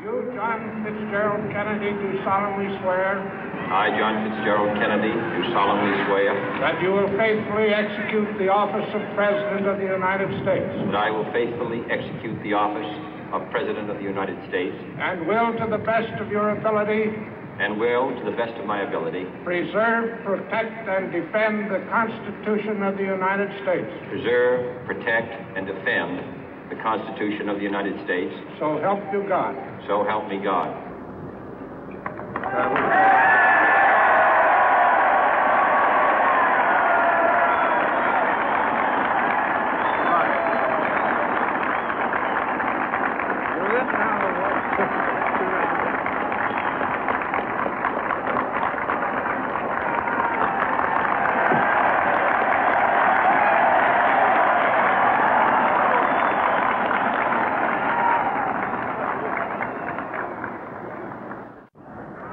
You, John Fitzgerald Kennedy, do solemnly swear. I, John Fitzgerald Kennedy, do solemnly swear. That you will faithfully execute the office of President of the United States. That I will faithfully execute the office of President of the United States. And will, to the best of your ability. And will, to the best of my ability. Preserve, protect, and defend the Constitution of the United States. Preserve, protect, and defend the Constitution of the United States. So help you God. So help me God.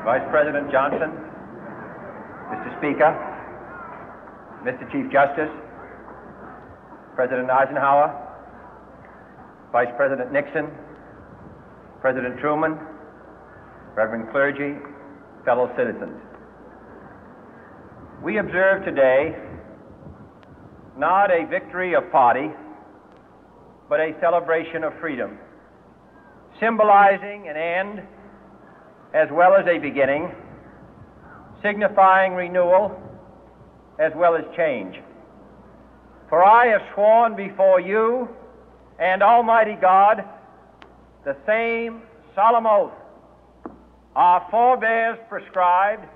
Vice President Johnson, Mr. Speaker, Mr. Chief Justice, President Eisenhower, Vice President Nixon, President Truman, Reverend clergy, fellow citizens. We observe today not a victory of party, but a celebration of freedom, symbolizing an end as well as a beginning, signifying renewal as well as change. For I have sworn before you and Almighty God the same solemn oath our forebears prescribed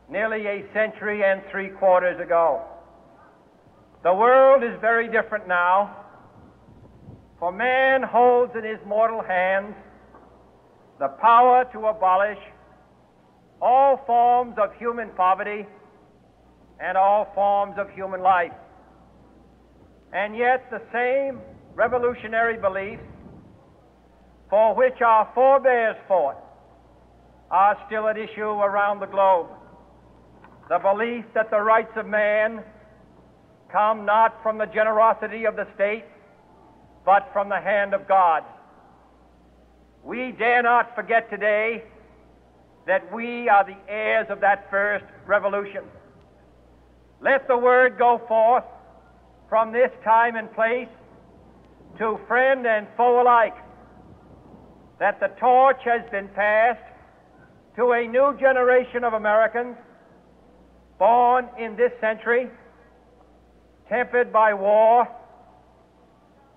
nearly a century and 3/4 ago. The world is very different now, for man holds in his mortal hands the power to abolish all forms of human poverty and all forms of human life. And yet the same revolutionary beliefs for which our forebears fought are still at issue around the globe. The belief that the rights of man come not from the generosity of the state, but from the hand of God. We dare not forget today that we are the heirs of that first revolution. Let the word go forth from this time and place to friend and foe alike that the torch has been passed to a new generation of Americans born in this century, tempered by war,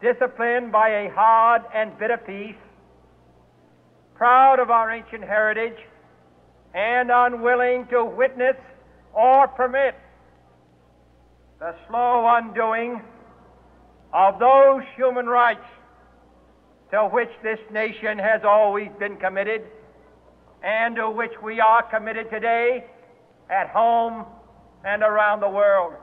disciplined by a hard and bitter peace, proud of our ancient heritage, and unwilling to witness or permit the slow undoing of those human rights to which this nation has always been committed and to which we are committed today at home and around the world.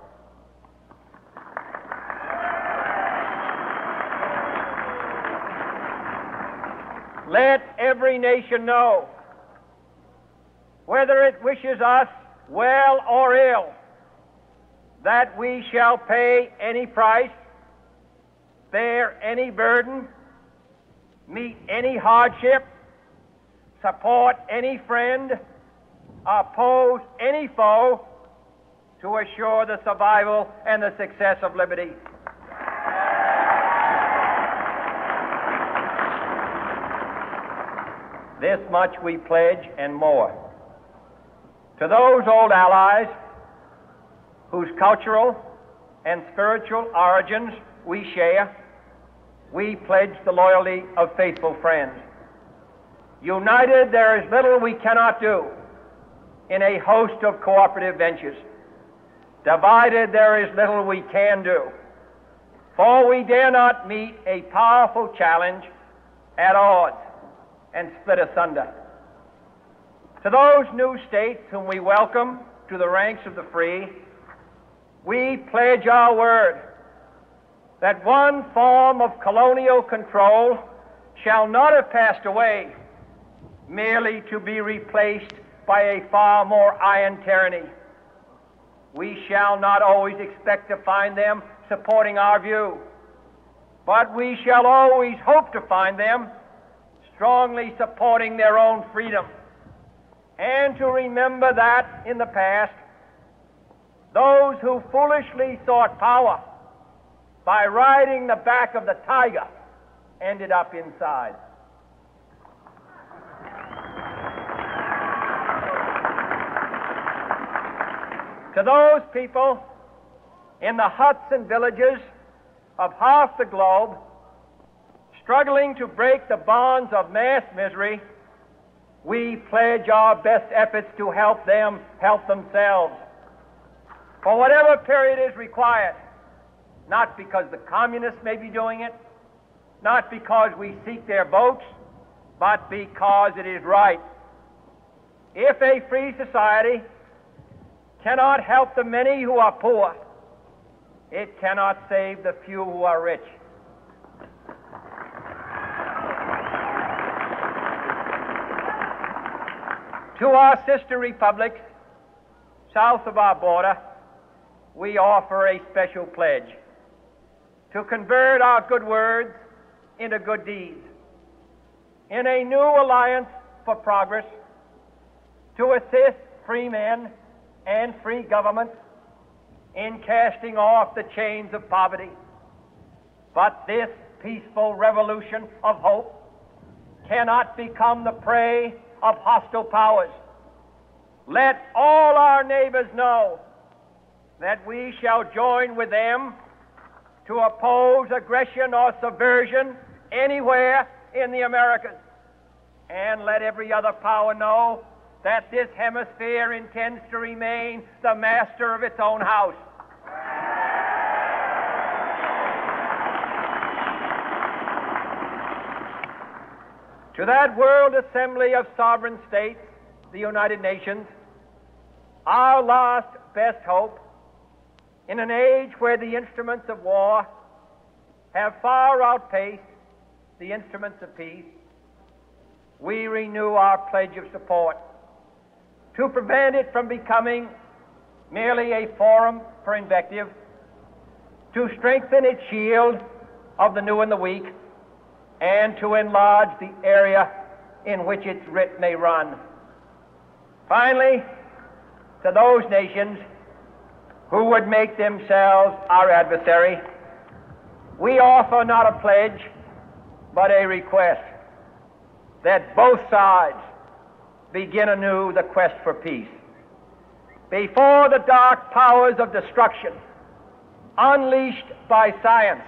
Let every nation know, whether it wishes us well or ill, that we shall pay any price, bear any burden, meet any hardship, support any friend, oppose any foe to assure the survival and the success of liberty. This much we pledge and more. To those old allies whose cultural and spiritual origins we share, we pledge the loyalty of faithful friends. United, there is little we cannot do in a host of cooperative ventures. Divided, there is little we can do, for we dare not meet a powerful challenge at odds and split asunder. To those new states whom we welcome to the ranks of the free, we pledge our word that one form of colonial control shall not have passed away merely to be replaced by a far more iron tyranny. We shall not always expect to find them supporting our view, but we shall always hope to find them strongly supporting their own freedom, and to remember that in the past, those who foolishly sought power by riding the back of the tiger ended up inside. To those people in the huts and villages of half the globe struggling to break the bonds of mass misery, we pledge our best efforts to help them help themselves for whatever period is required, not because the communists may be doing it, not because we seek their votes, but because it is right. If a free society cannot help the many who are poor, it cannot save the few who are rich. To our sister republics south of our border, we offer a special pledge to convert our good words into good deeds, in a new alliance for progress, to assist free men and free governments in casting off the chains of poverty. But this peaceful revolution of hope cannot become the prey of hostile powers. Let all our neighbors know that we shall join with them to oppose aggression or subversion anywhere in the Americas. And let every other power know that this hemisphere intends to remain the master of its own house. To that world assembly of sovereign states, the United Nations, our last best hope, in an age where the instruments of war have far outpaced the instruments of peace, we renew our pledge of support to prevent it from becoming merely a forum for invective, to strengthen its shield of the new and the weak, and to enlarge the area in which its writ may run. Finally, to those nations who would make themselves our adversary, we offer not a pledge, but a request that both sides begin anew the quest for peace. Before the dark powers of destruction, unleashed by science,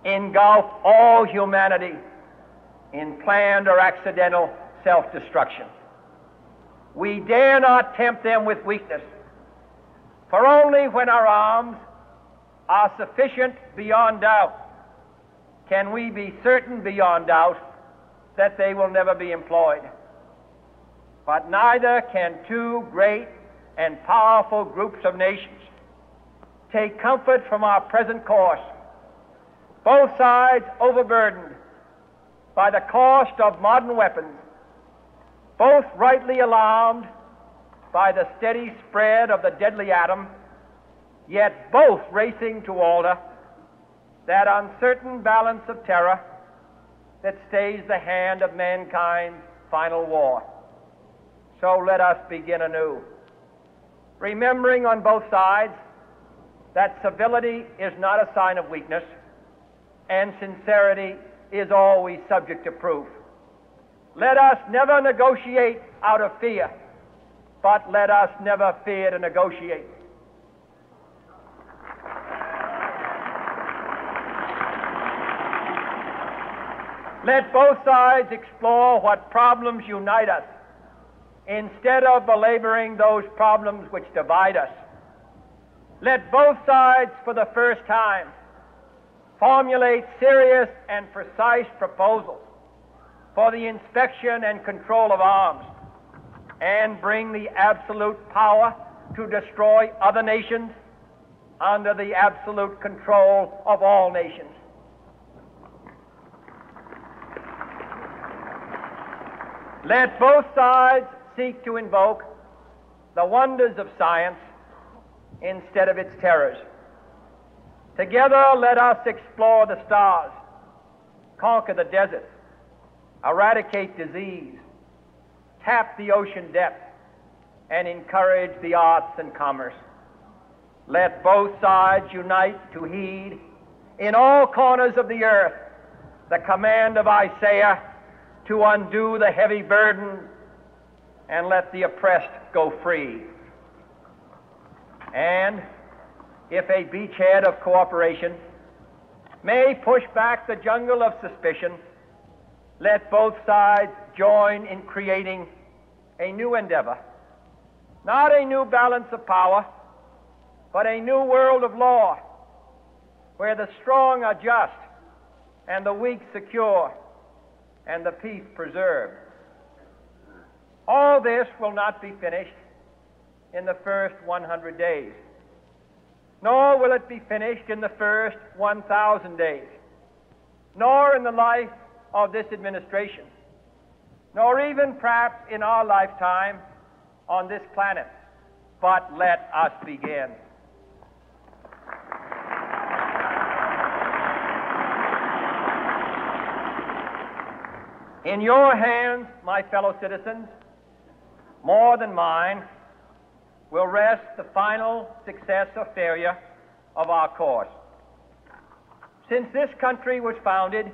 engulf all humanity in planned or accidental self-destruction, we dare not tempt them with weakness, for only when our arms are sufficient beyond doubt can we be certain beyond doubt that they will never be employed. But neither can two great and powerful groups of nations take comfort from our present course, both sides overburdened by the cost of modern weapons, both rightly alarmed by the steady spread of the deadly atom, yet both racing to alter that uncertain balance of terror that stays the hand of mankind's final war. So let us begin anew, remembering on both sides that civility is not a sign of weakness, and sincerity is always subject to proof. Let us never negotiate out of fear, but let us never fear to negotiate. Let both sides explore what problems unite us, instead of belaboring those problems which divide us. Let both sides, for the first time, formulate serious and precise proposals for the inspection and control of arms, and bring the absolute power to destroy other nations under the absolute control of all nations. Let both sides seek to invoke the wonders of science instead of its terrors. Together, let us explore the stars, conquer the deserts, eradicate disease, tap the ocean depths, and encourage the arts and commerce. Let both sides unite to heed in all corners of the earth the command of Isaiah to undo the heavy burden and let the oppressed go free. And if a beachhead of cooperation may push back the jungle of suspicion, let both sides join in creating a new endeavor, not a new balance of power, but a new world of law, where the strong are just and the weak secure and the peace preserved. All this will not be finished in the first 100 days, nor will it be finished in the first 1,000 days, nor in the life of this administration, nor even perhaps in our lifetime on this planet. But let us begin. In your hands, my fellow citizens, more than mine, will rest the final success or failure of our course. Since this country was founded,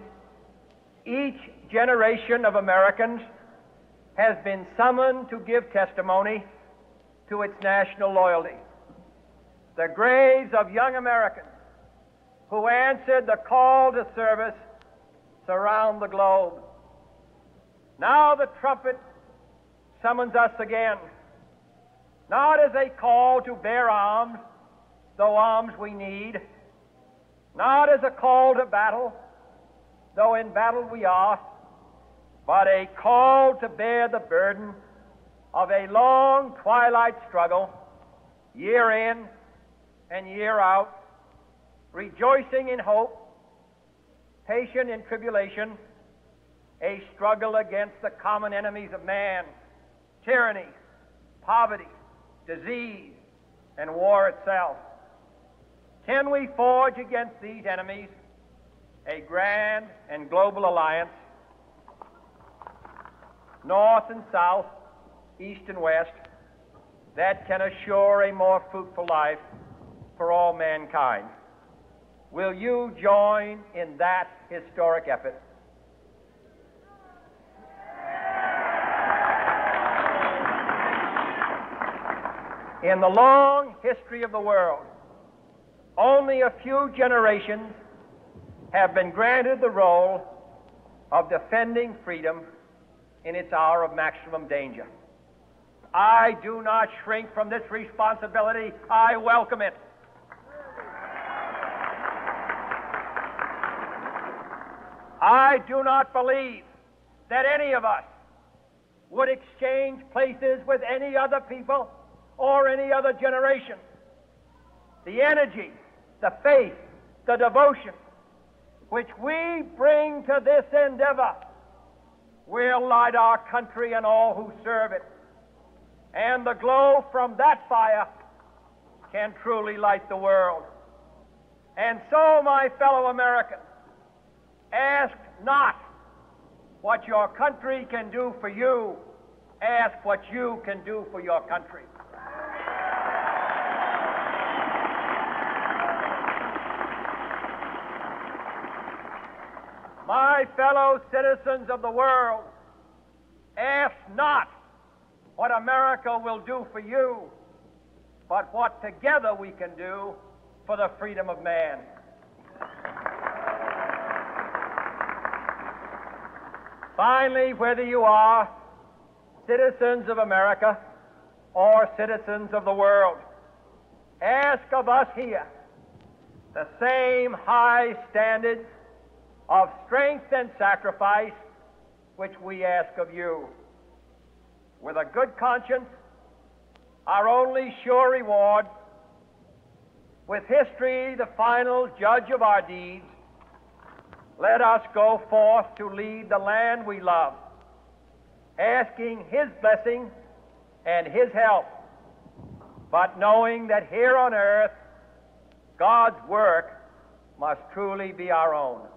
each generation of Americans has been summoned to give testimony to its national loyalty. The graves of young Americans who answered the call to service surround the globe. Now the trumpet summons us again, not as a call to bear arms, though arms we need, not as a call to battle, though in battle we are, but a call to bear the burden of a long twilight struggle, year in and year out, rejoicing in hope, patient in tribulation, a struggle against the common enemies of man, tyranny, poverty, disease, and war itself. Can we forge against these enemies a grand and global alliance, north and south, east and west, that can assure a more fruitful life for all mankind? Will you join in that historic effort? In the long history of the world, only a few generations have been granted the role of defending freedom in its hour of maximum danger. I do not shrink from this responsibility. I welcome it. I do not believe that any of us would exchange places with any other people or any other generation. The energy, the faith, the devotion which we bring to this endeavor will light our country and all who serve it. And the glow from that fire can truly light the world. And so, my fellow Americans, ask not what your country can do for you, ask what you can do for your country. My fellow citizens of the world, ask not what America will do for you, but what together we can do for the freedom of man. Finally, whether you are citizens of America or citizens of the world, ask of us here the same high standards of strength and sacrifice which we ask of you. With a good conscience, our only sure reward, with history the final judge of our deeds, let us go forth to lead the land we love, asking His blessing and His help, but knowing that here on earth God's work must truly be our own.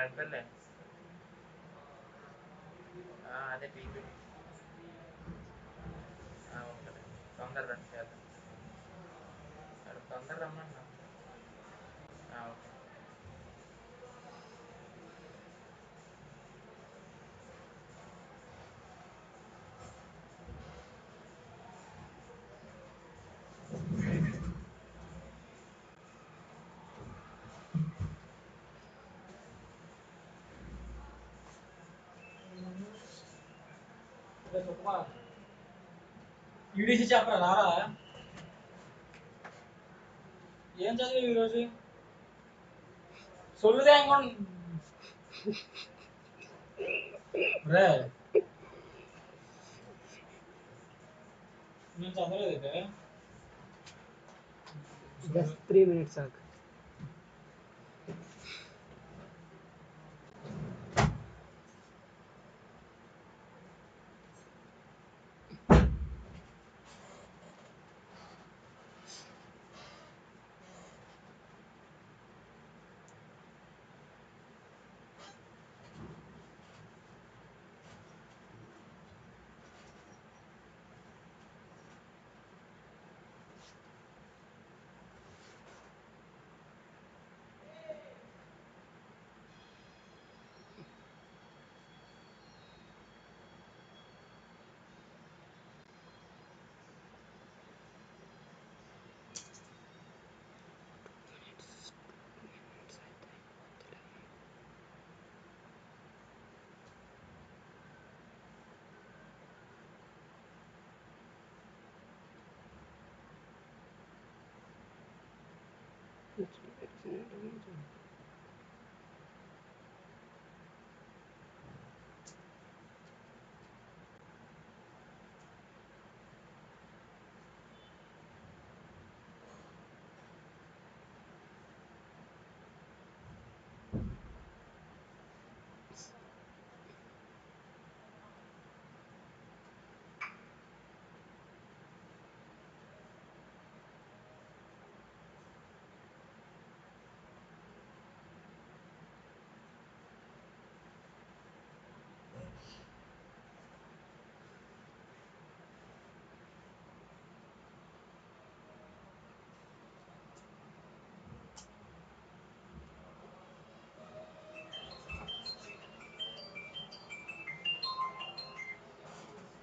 అడపలే అదే PPT okay తొందర రండి చేద్దాం తొందర రమ్మన్నా okay UDC చెప్పరా రారా ఏం చదివి ఈరోజు సొల్లుదే రే నేను చదవలేదు జస్ట్ 3 minutes ఆగు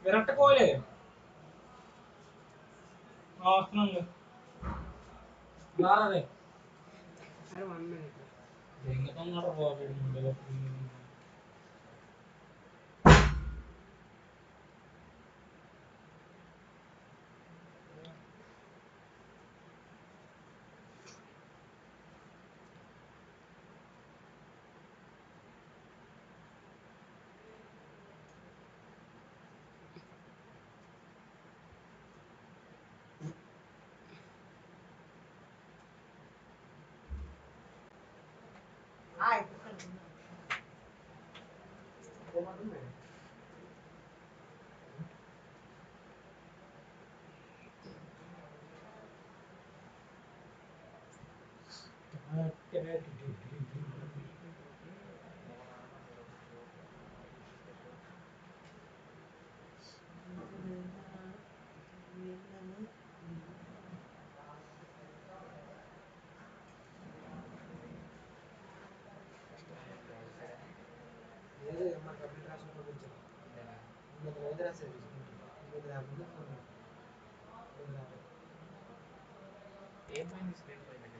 విరక్త కోలే వస్తున్నాను రారా రే 1 minute దెంగతున్నాడు బాబు ముందులో ఏమైంది స్క్రీన్ పోయిందంటే